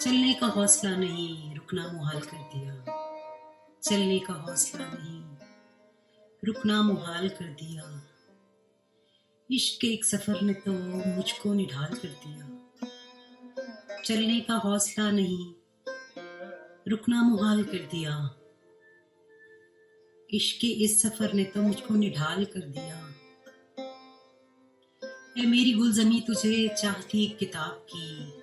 चलने का हौसला नहीं, रुकना मुहाल कर दिया। चलने का हौसला नहीं, रुकना मुहाल कर दिया। इश्क के एक सफर ने तो मुझको निढाल कर दिया। चलने का हौसला नहीं, रुकना मुहाल कर दिया। इश्क के इस सफर ने तो मुझको निढाल कर दिया। ए मेरी गुलज़मी तुझे चाहती एक किताब की,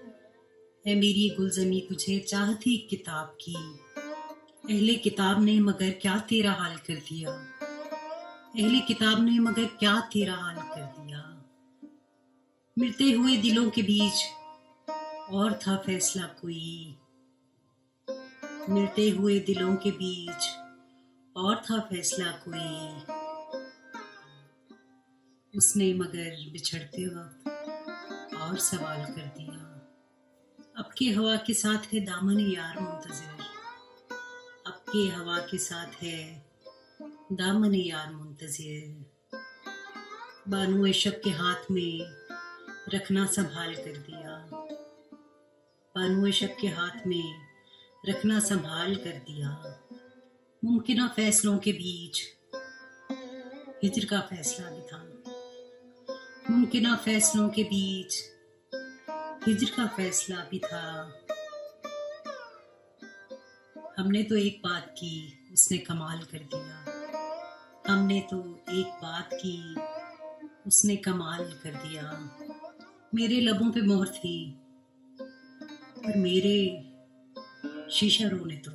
ए मेरी गुलज़मी तुझे चाहती एक किताब की। अहले किताब ने मगर क्या तेरा हाल कर दिया। अहले किताब ने मगर क्या तेरा हाल कर दिया। मिलते हुए दिलों के बीच और था फैसला कोई। मिलते हुए दिलों के बीच और था फैसला कोई। उसने मगर बिछड़ते वक्त और सवाल कर दिया। अब के हवा के साथ है दामन यार मुंतज़िर। अब के हवा के साथ है दामन यार मुंतज़िर। बानुए शब के हाथ में रखना संभाल कर दिया। बानुए शब के हाथ में रखना संभाल कर दिया। मुमकिना फैसलों के बीच हिज्र का फैसला भी था। मुमकिना फैसलों के बीच हिज्र का फैसला भी था। हमने तो एक बात की, उसने कमाल कर दिया। हमने तो एक बात की, उसने कमाल कर दिया। मेरे लबों पे मोहर थी पर मेरे शीशा रोने तो।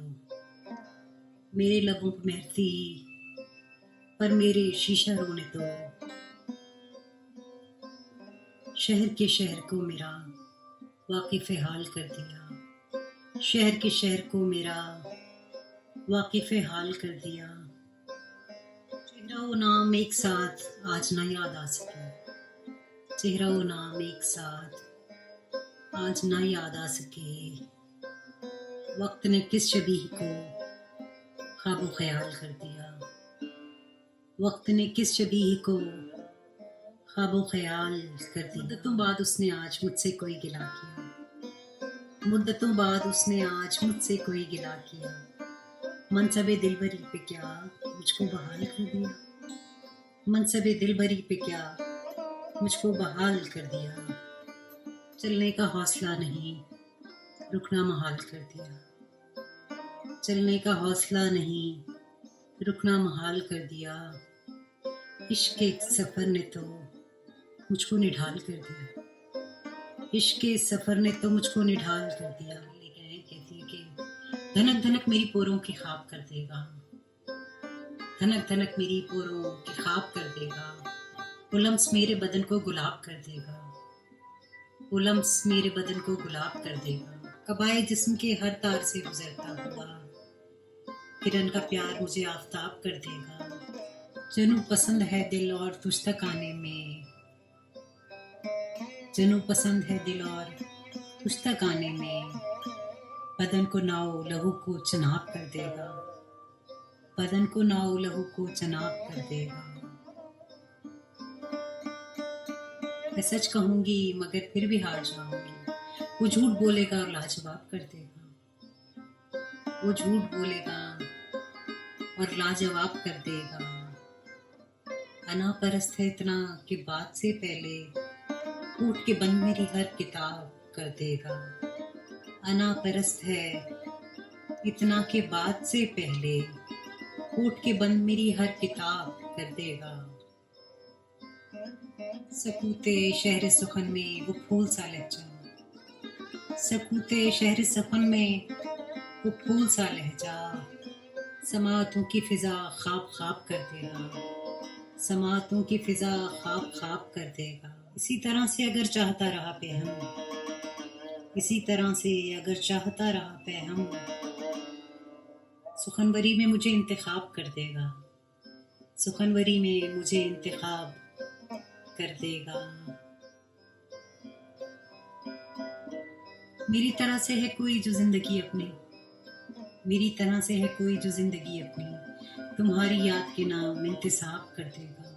मेरे लबों पे मेहर थी पर मेरे शीशा रोने तो। शहर के शहर को मेरा वाकिफ़ हाल कर दिया। शहर के शहर को मेरा वाकिफ़ हाल कर दिया। चेहरा वो नाम एक साथ आज ना याद आ सके। चेहरा वो नाम एक साथ आज ना याद आ सके। वक्त ने किस शबीह को ख्वाबो ख्याल कर दिया। वक्त ने किस शबीह को ख्वाबो ख्याल कर दिया। मुद्दतों बाद उसने आज मुझसे कोई गिला किया। मुद्दतों बाद उसने आज मुझसे कोई गिला किया। मनसबे दिलबरी पे क्या मुझको बहाल कर दिया। मनसबे दिलबरी पे क्या मुझको बहाल कर दिया। चलने का हौसला नहीं, रुकना महाल कर दिया। चलने का हौसला नहीं, रुकना महाल कर दिया। इश्क के एक सफ़र ने तो मुझको निढाल कर दिया। इश्क के सफ़र ने तो मुझको निढाल कर दिया। लेकिन कहती है कि धनक धनक मेरी पोरों के ख्वाब कर देगा। धनक धनक मेरी पोरों के ख्वाब कर देगा। वो लम्स मेरे बदन को गुलाब कर देगा। वो लम्स मेरे बदन को गुलाब कर देगा। कबाए जिस्म के हर तार से गुजरता हुआ किरण का प्यार मुझे आफताब कर देगा। जनू पसंद है दिल और तुझ तक आने में। जनू पसंद है दिल और तुझ तक आने में। बदन को नाव लहू को चनाब कर देगा। बदन को नाव लहू को चनाब कर देगा। मैं सच कहूंगी मगर फिर भी हार जाऊंगी। वो झूठ बोलेगा और लाजवाब कर देगा। वो झूठ बोलेगा और लाजवाब कर देगा। अना परस्त है इतना कि बात से पहले टूट के बंद मेरी हर किताब कर देगा। अना परस्त है इतना के बात से पहले टूट के बंद मेरी हर किताब कर देगा। सकूते शहर सुखन में वो फूल सा लहजा। सकूते शहर सुखन में वो फूल सा लहजा। समातों की फिजा ख्वाब ख्वाब कर देगा। समातों की फिजा ख्वाब ख्वाब कर देगा। इसी तरह से अगर चाहता रहा पे हम, इसी तरह से अगर चाहता रहा पे हम, सुखनवरी में मुझे इंतखाब कर देगा। सुखनवरी में मुझे इंतखाब कर देगा। मेरी तरह से है कोई जो जिंदगी अपनी, मेरी तरह से है कोई जो जिंदगी अपनी तुम्हारी याद के नाम इंतसाब कर देगा।